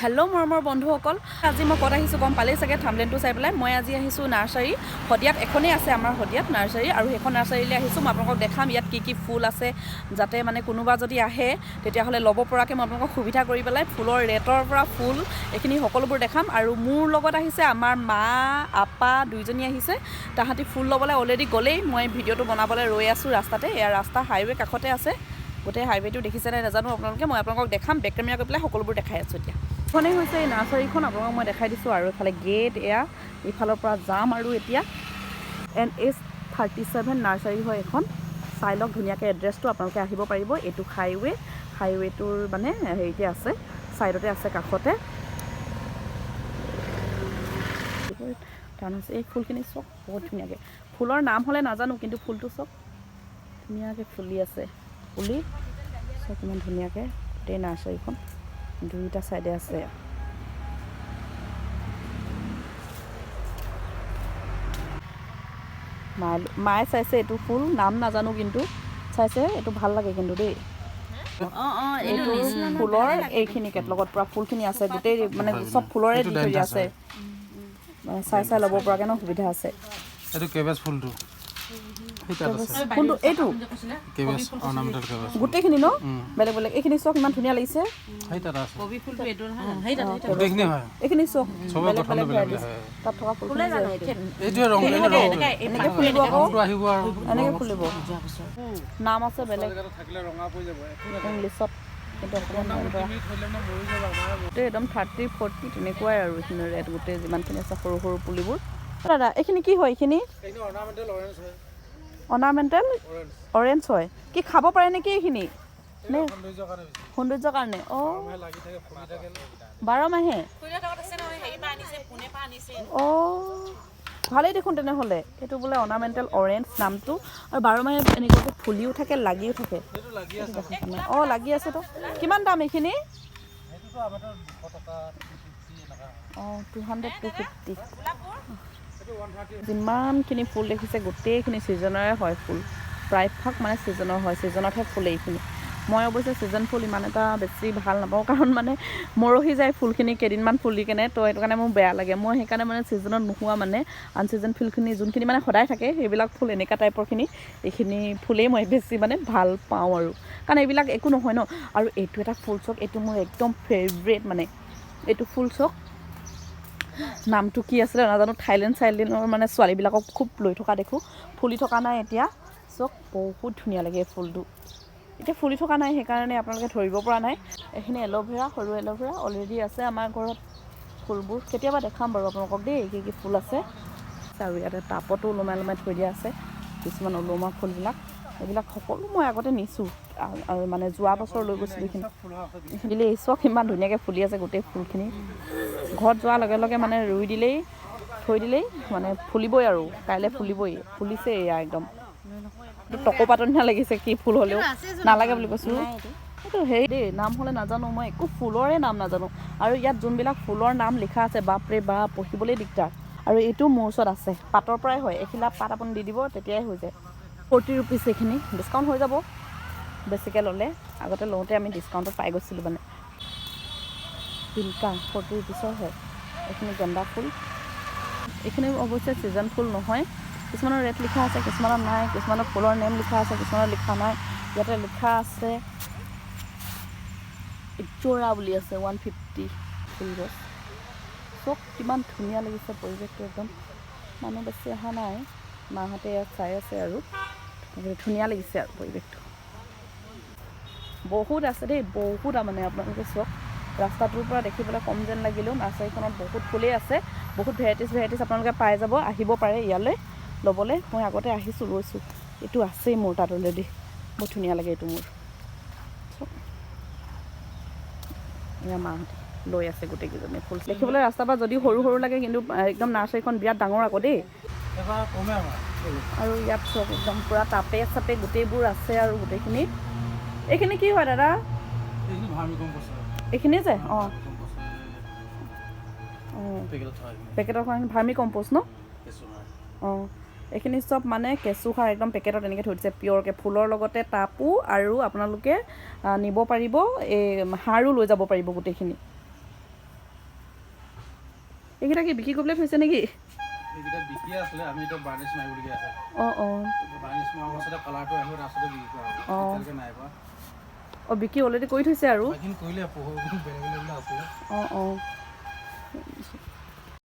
Hello' মৰমৰ বন্ধুসকল, আজি মই ক'ত আহিছোঁ গম পালেই চাগে থাম্বনেইলটো চাই পেলাই। মই আজি আহিছোঁ নাৰ্চাৰী শদিয়াত। এখনেই আছে আমাৰ শদিয়াত নাৰ্চাৰী, আৰু সেইখন নাৰ্চাৰীলৈ আহিছোঁ। মই আপোনালোকক দেখাম ইয়াত কি ফুল আছে, যাতে মানে কোনোবা যদি আহে তেতিয়াহ'লে ল'ব পৰাকৈ মই আপোনালোকক সুবিধা কৰি পেলাই ফুলৰ ৰেটৰ পৰা ফুল এইখিনি সকলোবোৰ দেখাম। আৰু মোৰ লগত আহিছে আমাৰ মা আপা দুইজনী আহিছে। তাহাঁতি ফুল ল'বলৈ অলৰেডি গ'লেই। মই ভিডিঅ'টো বনাবলৈ ৰৈ আছোঁ ৰাস্তাতে। এয়া ৰাস্তা হাইৱে কাষতে আছে। গোটেই হাইৱেটো দেখিছে নাই নাজানো আপোনালোকে। মই আপোনালোকক দেখাম, বেক কেমেৰা কৰি পেলাই সকলোবোৰ দেখাই আছোঁ। এতিয়া এইখনেই হৈছে এই নাৰ্চাৰীখন, আপোনালোকক মই দেখাই দিছোঁ। আৰু এইফালে গেট, এয়া ইফালৰ পৰা যাম। আৰু এতিয়া NH37 নাৰ্চাৰী হয় এখন। চাই লওক ধুনীয়াকৈ এড্ৰেছটো, আপোনালোকে আহিব পাৰিব। এইটো হাইৱেটোৰ মানে হেৰিতে আছে, ছাইডতে আছে, কাষতে। এই ফুলখিনি চাওক, বহুত ধুনীয়াকৈ। ফুলৰ নাম হ'লে নাজানো, কিন্তু ফুলটো চাওক ধুনীয়াকৈ ফুলি আছে। ফুলি চাওক ইমান ধুনীয়াকৈ গোটেই নাৰ্চাৰীখন দুইটা চাইডে আছে। মায়ে চাইছে এইটো ফুল, নাম নাজানো কিন্তু চাইছে। এইটো ভাল লাগে কিন্তু দেই। এইটো ফুলৰ এইখিনি কেটলগত পৰা ফুলখিনি আছে, গোটেই মানে চব ফুলৰে দি থৈ আছে। মানে চাই ল'ব পৰাকৈ ন সুবিধা আছে। এইটো কেবেজ ফুলটো কোনটো? এইটো গোটেইখিনি ন বেলেগ বেলেগ। এইখিনি চক ইমান ধুনীয়া লাগিছে। এইখিনি চক বেলেগ বেলেগ ভেৰাইটিজ তাত থকা ফুল এনেকৈ ফুলিব, আকৌ এনেকৈ ফুলিব। নাম আছে বেলেগ ইংলিছত, কিন্তু গোটেই একদম 30-40 তেনেকুৱাই আৰু এইখিনি ৰেট। গোটেই যিমানখিনি আছে সৰু সৰু পুলিবোৰ। দাদা এইখিনি কি হয়? এইখিনি অৰ্নামেণ্টেল অৰেঞ্জ হয়। কি খাব পাৰে নেকি এইখিনি? নে সৌন্দৰ্যৰ কাৰণে? অঁ, 12 মাহে। অঁ, ভালেই দেখোন তেনেহ'লে। এইটো বোলে অৰ্নামেণ্টেল অৰেঞ্জ নামটো, আৰু 12 মাহে এনেকুৱাকৈ ফুলিও থাকে, লাগিও থাকে। অঁ, লাগি আছেতো। কিমান দাম এইখিনি? অঁ, 200-250। যিমানখিনি ফুল দেখিছে গোটেইখিনি ছিজনৰে হয় ফুল। প্ৰায়ভাগ মানে ছিজনৰ হয়, ছিজনতহে ফুলে এইখিনি। মই অৱশ্যে ছিজন ফুল ইমান এটা বেছি ভাল নাপাওঁ, কাৰণ মানে মৰহি যায় ফুলখিনি কেইদিনমান ফুলি কেনে। তো সেইটো কাৰণে মোৰ বেয়া লাগে। মই সেইকাৰণে মানে ছিজনত নোহোৱা মানে আনছিজন ফুলখিনি যোনখিনি মানে সদায় থাকে সেইবিলাক ফুল এনেকুৱা টাইপৰখিনি, এইখিনি ফুলেই মই বেছি মানে ভাল পাওঁ আৰু। কাৰণ এইবিলাক একো নহয় ন। আৰু এইটো এটা ফুল চক, এইটো মোৰ একদম ফেভৰেট মানে। এইটো ফুল চক নামটো কি আছিলে নাজানো। থাইলেণ্ডৰ মানে ছোৱালীবিলাকক খুব লৈ থকা দেখোঁ। ফুলি থকা নাই এতিয়া চক, বহুত ধুনীয়া লাগে এই ফুলটো। এতিয়া ফুলি থকা নাই সেইকাৰণে আপোনালোকে ধৰিব পৰা নাই। এইখিনি এল'ভেৰা, সৰু এল'ভেৰা অলৰেডি আছে আমাৰ ঘৰত। ফুলবোৰ কেতিয়াবা দেখাম বাৰু আপোনালোকক দেই, কি ফুল আছে। আৰু ইয়াতে টাবতো ওলমাই ওলমাই থৈ দিয়া আছে কিছুমান ওলমোৱা ফুলবিলাক। এইবিলাক সকলো মই আগতে নিছোঁ, আৰু মানে যোৱা বছৰ লৈ গৈছিলোঁ এইখিনি। দিলে চক ইমান ধুনীয়াকৈ ফুলি আছে গোটেই ফুলখিনি। ঘৰত যোৱাৰ লগে লগে মানে ৰুই দিলেই, থৈ দিলেই মানে ফুলিবই আৰু। কাইলৈ ফুলিবই, ফুলিছে এয়া একদম। টকৌপাতৰ নিচিনা লাগিছে, কি ফুল হ'লেও নালাগে বুলি কৈছোঁ। এইটো হেৰি দেই, নাম হ'লে নাজানো, মই একো ফুলৰে নাম নাজানো। আৰু ইয়াত যোনবিলাক ফুলৰ নাম লিখা আছে, বাপৰে বাপ, পঢ়িবলৈ দিগদাৰ। আৰু এইটো মোৰ ওচৰত আছে, পাতৰ পৰাই হয়। এখিলা পাত আপুনি দি দিব, তেতিয়াই হৈ যায়। 40 ৰুপিজ এইখিনি, ডিছকাউণ্ট হৈ যাব বেছিকৈ ল'লে। আগতে লওঁতে আমি ডিছকাউণ্টত পাই গৈছিলোঁ মানে। পিংকা 40 ৰুপিছৰ হয়। এইখিনি গেন্দা ফুল, এইখিনি অৱশ্যে ছিজন ফুল নহয়। কিছুমানৰ ৰেট লিখা আছে, কিছুমানত নাই। কিছুমানৰ ফুলৰ নেম লিখা আছে, কিছুমানত লিখা নাই। ইয়াতে লিখা আছে ইজোৰা বুলি আছে, 150 ফুলগছ। চব কিমান ধুনীয়া লাগিছে পৰিৱেশটো একদম। মানুহ বেছি অহা নাই, মাহঁতে ইয়াত চাই আছে আৰু ধুনীয়া লাগিছে আৰু পৰিৱেশটো। বহুত আছে দেই, বহুত। মানে আপোনালোকে চাওক, ৰাস্তাটোৰ পৰা দেখিবলৈ কম যেন লাগিলেও নাৰ্চাৰীখনত বহুত ফুলেই আছে। বহুত ভেৰাইটিজ আপোনালোকে পাই যাব। আহিব পাৰে ইয়ালৈ ল'বলৈ। মই আগতে আহিছোঁ, লৈছোঁ। এইটো আছেই মোৰ তাত অলৰেডি, বহুত ধুনীয়া লাগে এইটো মোৰ। এয়া মাহঁতে লৈ আছে গোটেইকেইজনী ফুল। দেখিবলৈ ৰাস্তাৰ পৰা যদিও সৰু সৰু লাগে, কিন্তু একদম নাৰ্চাৰীখন বিৰাট ডাঙৰ আকৌ দেই। আৰু ইয়াত চব একদম পূৰা টাপে চাপে গোটেইবোৰ আছে। আৰু গোটেইখিনি এইখিনি কি হয় দাদা? এইখিনি যে অঁ পেকেটৰ কাৰণে ভাৰ্মি কম্প'ষ্ট ন? অঁ, এইখিনি চব মানে কেঁচু সাৰ একদম পেকেটত এনেকৈ থৈ দিছে পিয়ৰকৈ। ফুলৰ লগতে টাবো, আৰু আপোনালোকে নিব পাৰিব এই সাৰো লৈ যাব পাৰিব গোটেইখিনি। এইকেইটা কি বিক্ৰী কৰিবলৈ থৈছে নেকি? এইকেইটা বিক্ৰী আছিলে, আমি এতিয়া বাৰ্নিছ মাৰিবলগীয়া আছে। বাৰ্নিছ মৰাৰ পাছতে কালাৰটো আহিব, তাৰপিছতে বিক্ৰী কৰা হ'ব। এতিয়ালৈকে নাই কৰা। বিক্ৰী অলৰেডি কৰি থৈছে আৰু বাকীখিনি কৰিলে, বেলেগ বেলেগ আছে।